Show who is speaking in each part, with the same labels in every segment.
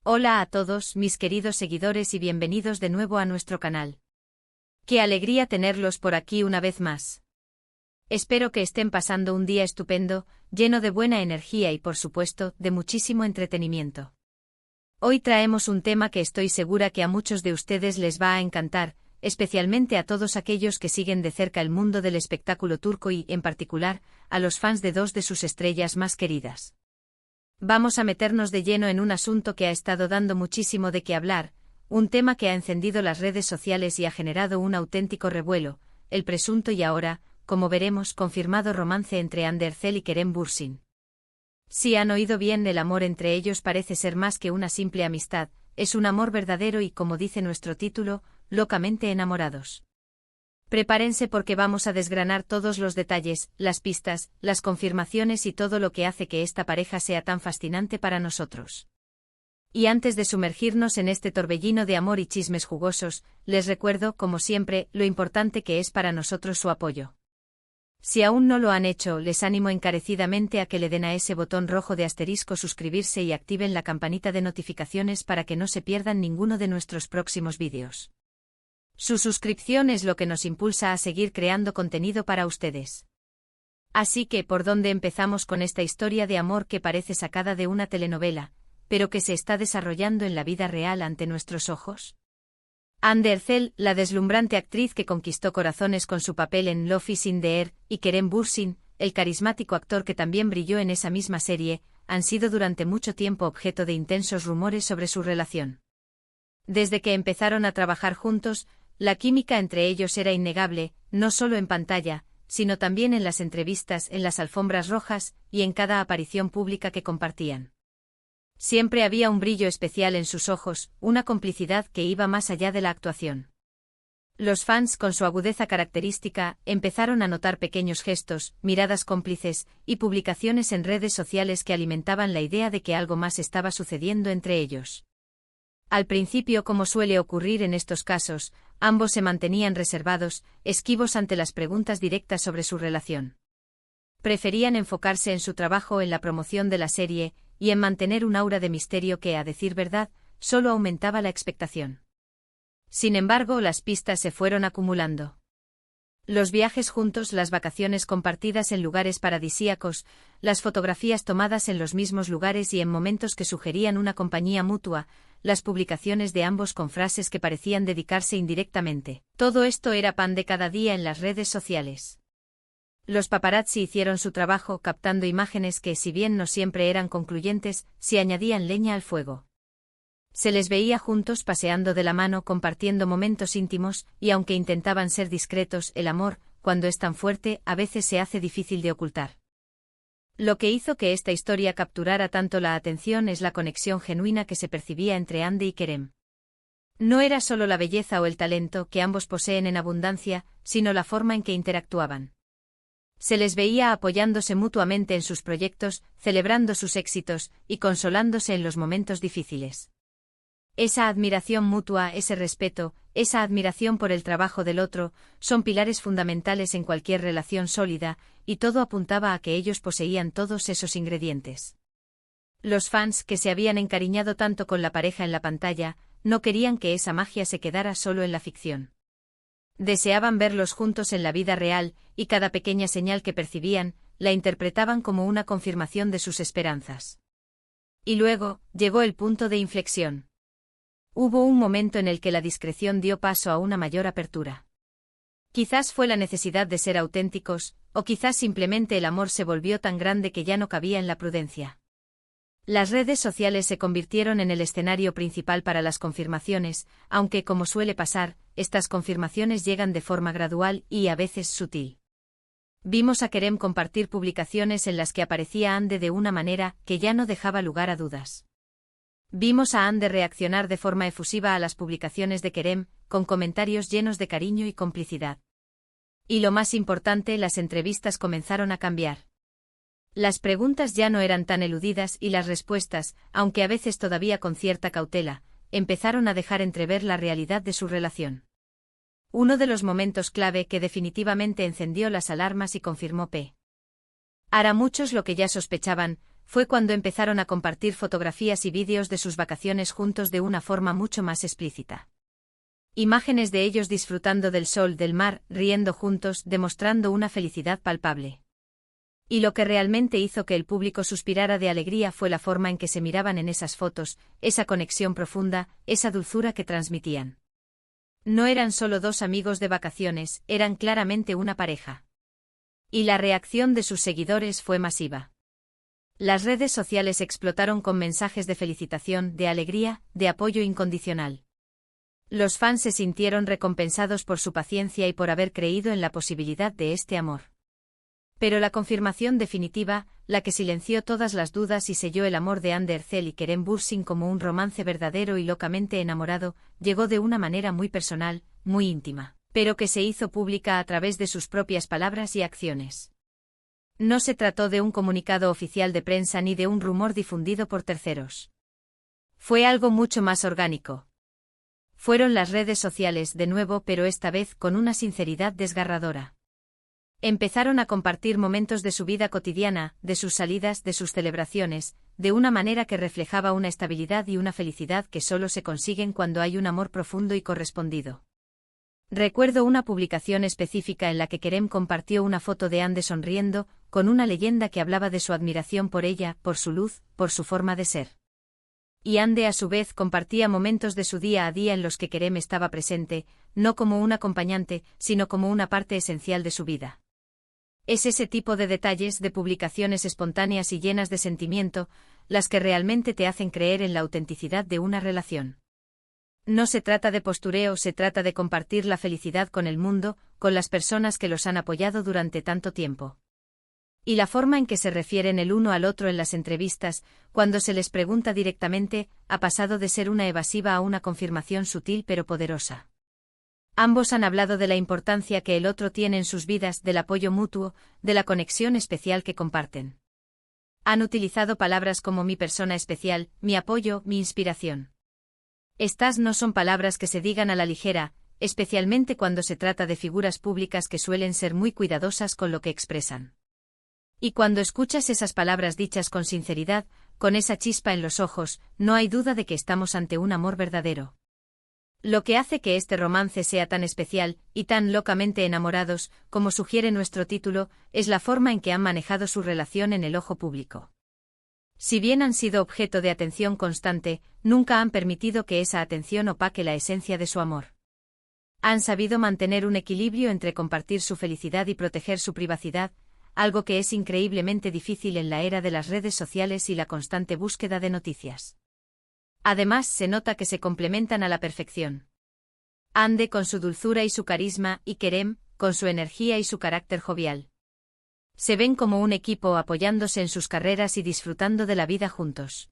Speaker 1: Hola a todos mis queridos seguidores y bienvenidos de nuevo a nuestro canal. Qué alegría tenerlos por aquí una vez más. Espero que estén pasando un día estupendo, lleno de buena energía y por supuesto, de muchísimo entretenimiento. Hoy traemos un tema que estoy segura que a muchos de ustedes les va a encantar, especialmente a todos aquellos que siguen de cerca el mundo del espectáculo turco y, en particular, a los fans de dos de sus estrellas más queridas. Vamos a meternos de lleno en un asunto que ha estado dando muchísimo de qué hablar, un tema que ha encendido las redes sociales y ha generado un auténtico revuelo, el presunto y ahora, como veremos, confirmado romance entre Hande Erçel y Kerem Bürsin. Si han oído bien, el amor entre ellos parece ser más que una simple amistad, es un amor verdadero y, como dice nuestro título, locamente enamorados. Prepárense porque vamos a desgranar todos los detalles, las pistas, las confirmaciones y todo lo que hace que esta pareja sea tan fascinante para nosotros. Y antes de sumergirnos en este torbellino de amor y chismes jugosos, les recuerdo, como siempre, lo importante que es para nosotros su apoyo. Si aún no lo han hecho, les animo encarecidamente a que le den a ese botón rojo de asterisco suscribirse y activen la campanita de notificaciones para que no se pierdan ninguno de nuestros próximos vídeos. Su suscripción es lo que nos impulsa a seguir creando contenido para ustedes. Así que, ¿por dónde empezamos con esta historia de amor que parece sacada de una telenovela, pero que se está desarrollando en la vida real ante nuestros ojos? Hande Erçel, la deslumbrante actriz que conquistó corazones con su papel en Love is in the Air, y Kerem Bürsin, el carismático actor que también brilló en esa misma serie, han sido durante mucho tiempo objeto de intensos rumores sobre su relación. Desde que empezaron a trabajar juntos, la química entre ellos era innegable, no solo en pantalla, sino también en las entrevistas, en las alfombras rojas y en cada aparición pública que compartían. Siempre había un brillo especial en sus ojos, una complicidad que iba más allá de la actuación. Los fans, con su agudeza característica, empezaron a notar pequeños gestos, miradas cómplices y publicaciones en redes sociales que alimentaban la idea de que algo más estaba sucediendo entre ellos. Al principio, como suele ocurrir en estos casos, ambos se mantenían reservados, esquivos ante las preguntas directas sobre su relación. Preferían enfocarse en su trabajo, en la promoción de la serie, y en mantener un aura de misterio que, a decir verdad, solo aumentaba la expectación. Sin embargo, las pistas se fueron acumulando. Los viajes juntos, las vacaciones compartidas en lugares paradisíacos, las fotografías tomadas en los mismos lugares y en momentos que sugerían una compañía mutua, las publicaciones de ambos con frases que parecían dedicarse indirectamente. Todo esto era pan de cada día en las redes sociales. Los paparazzi hicieron su trabajo captando imágenes que, si bien no siempre eran concluyentes, sí añadían leña al fuego. Se les veía juntos paseando de la mano, compartiendo momentos íntimos, y aunque intentaban ser discretos, el amor, cuando es tan fuerte, a veces se hace difícil de ocultar. Lo que hizo que esta historia capturara tanto la atención es la conexión genuina que se percibía entre Hande y Kerem. No era solo la belleza o el talento que ambos poseen en abundancia, sino la forma en que interactuaban. Se les veía apoyándose mutuamente en sus proyectos, celebrando sus éxitos y consolándose en los momentos difíciles. Esa admiración mutua, ese respeto, esa admiración por el trabajo del otro, son pilares fundamentales en cualquier relación sólida, y todo apuntaba a que ellos poseían todos esos ingredientes. Los fans, que se habían encariñado tanto con la pareja en la pantalla, no querían que esa magia se quedara solo en la ficción. Deseaban verlos juntos en la vida real, y cada pequeña señal que percibían, la interpretaban como una confirmación de sus esperanzas. Y luego, llegó el punto de inflexión. Hubo un momento en el que la discreción dio paso a una mayor apertura. Quizás fue la necesidad de ser auténticos, o quizás simplemente el amor se volvió tan grande que ya no cabía en la prudencia. Las redes sociales se convirtieron en el escenario principal para las confirmaciones, aunque, como suele pasar, estas confirmaciones llegan de forma gradual y a veces sutil. Vimos a Kerem compartir publicaciones en las que aparecía Hande de una manera que ya no dejaba lugar a dudas. Vimos a Hande reaccionar de forma efusiva a las publicaciones de Kerem, con comentarios llenos de cariño y complicidad. Y lo más importante, las entrevistas comenzaron a cambiar. Las preguntas ya no eran tan eludidas y las respuestas, aunque a veces todavía con cierta cautela, empezaron a dejar entrever la realidad de su relación. Uno de los momentos clave que definitivamente encendió las alarmas y confirmó P. Hará muchos lo que ya sospechaban, fue cuando empezaron a compartir fotografías y vídeos de sus vacaciones juntos de una forma mucho más explícita. Imágenes de ellos disfrutando del sol, del mar, riendo juntos, demostrando una felicidad palpable. Y lo que realmente hizo que el público suspirara de alegría fue la forma en que se miraban en esas fotos, esa conexión profunda, esa dulzura que transmitían. No eran solo dos amigos de vacaciones, eran claramente una pareja. Y la reacción de sus seguidores fue masiva. Las redes sociales explotaron con mensajes de felicitación, de alegría, de apoyo incondicional. Los fans se sintieron recompensados por su paciencia y por haber creído en la posibilidad de este amor. Pero la confirmación definitiva, la que silenció todas las dudas y selló el amor de Ander Erzel y Kerem Bürsin como un romance verdadero y locamente enamorado, llegó de una manera muy personal, muy íntima, pero que se hizo pública a través de sus propias palabras y acciones. No se trató de un comunicado oficial de prensa ni de un rumor difundido por terceros. Fue algo mucho más orgánico. Fueron las redes sociales de nuevo, pero esta vez con una sinceridad desgarradora. Empezaron a compartir momentos de su vida cotidiana, de sus salidas, de sus celebraciones, de una manera que reflejaba una estabilidad y una felicidad que solo se consiguen cuando hay un amor profundo y correspondido. Recuerdo una publicación específica en la que Kerem compartió una foto de Ande sonriendo, con una leyenda que hablaba de su admiración por ella, por su luz, por su forma de ser. Y Ande a su vez compartía momentos de su día a día en los que Kerem estaba presente, no como un acompañante, sino como una parte esencial de su vida. Es ese tipo de detalles, de publicaciones espontáneas y llenas de sentimiento, las que realmente te hacen creer en la autenticidad de una relación. No se trata de postureo, se trata de compartir la felicidad con el mundo, con las personas que los han apoyado durante tanto tiempo. Y la forma en que se refieren el uno al otro en las entrevistas, cuando se les pregunta directamente, ha pasado de ser una evasiva a una confirmación sutil pero poderosa. Ambos han hablado de la importancia que el otro tiene en sus vidas, del apoyo mutuo, de la conexión especial que comparten. Han utilizado palabras como mi persona especial, mi apoyo, mi inspiración. Estas no son palabras que se digan a la ligera, especialmente cuando se trata de figuras públicas que suelen ser muy cuidadosas con lo que expresan. Y cuando escuchas esas palabras dichas con sinceridad, con esa chispa en los ojos, no hay duda de que estamos ante un amor verdadero. Lo que hace que este romance sea tan especial, y tan locamente enamorados, como sugiere nuestro título, es la forma en que han manejado su relación en el ojo público. Si bien han sido objeto de atención constante, nunca han permitido que esa atención opaque la esencia de su amor. Han sabido mantener un equilibrio entre compartir su felicidad y proteger su privacidad, algo que es increíblemente difícil en la era de las redes sociales y la constante búsqueda de noticias. Además, se nota que se complementan a la perfección. Ande con su dulzura y su carisma, y Kerem, con su energía y su carácter jovial. Se ven como un equipo apoyándose en sus carreras y disfrutando de la vida juntos.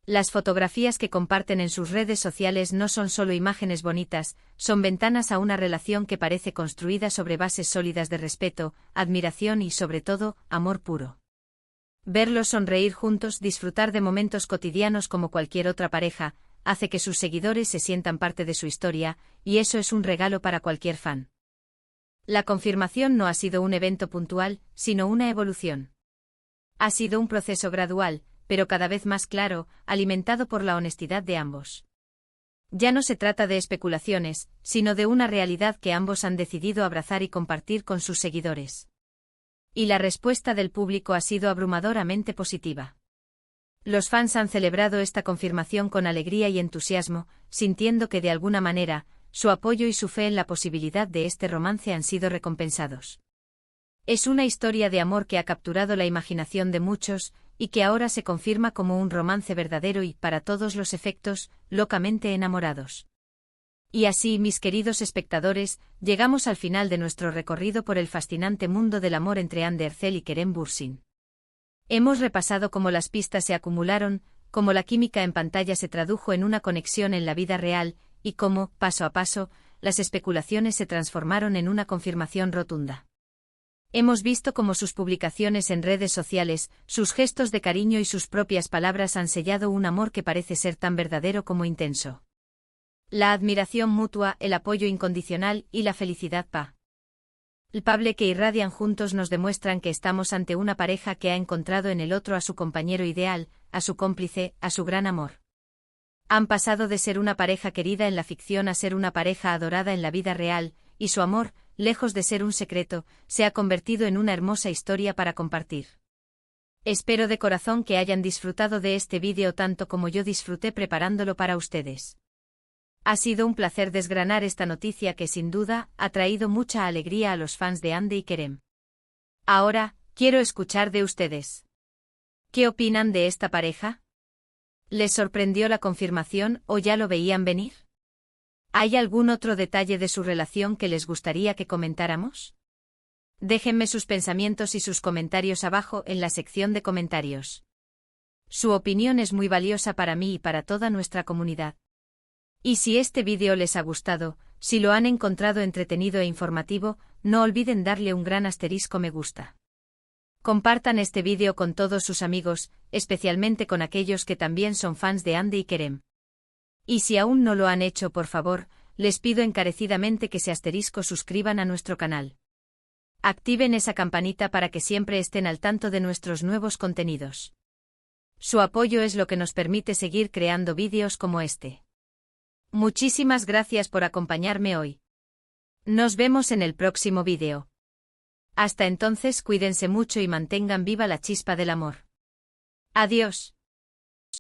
Speaker 1: Las fotografías que comparten en sus redes sociales no son solo imágenes bonitas, son ventanas a una relación que parece construida sobre bases sólidas de respeto, admiración y, sobre todo, amor puro. Verlos sonreír juntos, disfrutar de momentos cotidianos como cualquier otra pareja, hace que sus seguidores se sientan parte de su historia, y eso es un regalo para cualquier fan. La confirmación no ha sido un evento puntual, sino una evolución. Ha sido un proceso gradual, pero cada vez más claro, alimentado por la honestidad de ambos. Ya no se trata de especulaciones, sino de una realidad que ambos han decidido abrazar y compartir con sus seguidores. Y la respuesta del público ha sido abrumadoramente positiva. Los fans han celebrado esta confirmación con alegría y entusiasmo, sintiendo que de alguna manera, su apoyo y su fe en la posibilidad de este romance han sido recompensados. Es una historia de amor que ha capturado la imaginación de muchos, y que ahora se confirma como un romance verdadero y, para todos los efectos, locamente enamorados. Y así, mis queridos espectadores, llegamos al final de nuestro recorrido por el fascinante mundo del amor entre Ander Erzel y Kerem Bürsin. Hemos repasado cómo las pistas se acumularon, cómo la química en pantalla se tradujo en una conexión en la vida real, y cómo, paso a paso, las especulaciones se transformaron en una confirmación rotunda. Hemos visto cómo sus publicaciones en redes sociales, sus gestos de cariño y sus propias palabras han sellado un amor que parece ser tan verdadero como intenso. La admiración mutua, el apoyo incondicional y la felicidad El Pable que irradian juntos nos demuestran que estamos ante una pareja que ha encontrado en el otro a su compañero ideal, a su cómplice, a su gran amor. Han pasado de ser una pareja querida en la ficción a ser una pareja adorada en la vida real, y su amor, lejos de ser un secreto, se ha convertido en una hermosa historia para compartir. Espero de corazón que hayan disfrutado de este vídeo tanto como yo disfruté preparándolo para ustedes. Ha sido un placer desgranar esta noticia que sin duda ha traído mucha alegría a los fans de Hande y Kerem. Ahora, quiero escuchar de ustedes. ¿Qué opinan de esta pareja? ¿Les sorprendió la confirmación o ya lo veían venir? ¿Hay algún otro detalle de su relación que les gustaría que comentáramos? Déjenme sus pensamientos y sus comentarios abajo en la sección de comentarios. Su opinión es muy valiosa para mí y para toda nuestra comunidad. Y si este vídeo les ha gustado, si lo han encontrado entretenido e informativo, no olviden darle un gran asterisco me gusta. Compartan este vídeo con todos sus amigos, especialmente con aquellos que también son fans de Hande y Kerem. Y si aún no lo han hecho, por favor, les pido encarecidamente que se suscriban a nuestro canal. Activen esa campanita para que siempre estén al tanto de nuestros nuevos contenidos. Su apoyo es lo que nos permite seguir creando vídeos como este. Muchísimas gracias por acompañarme hoy. Nos vemos en el próximo vídeo. Hasta entonces cuídense mucho y mantengan viva la chispa del amor. Adiós.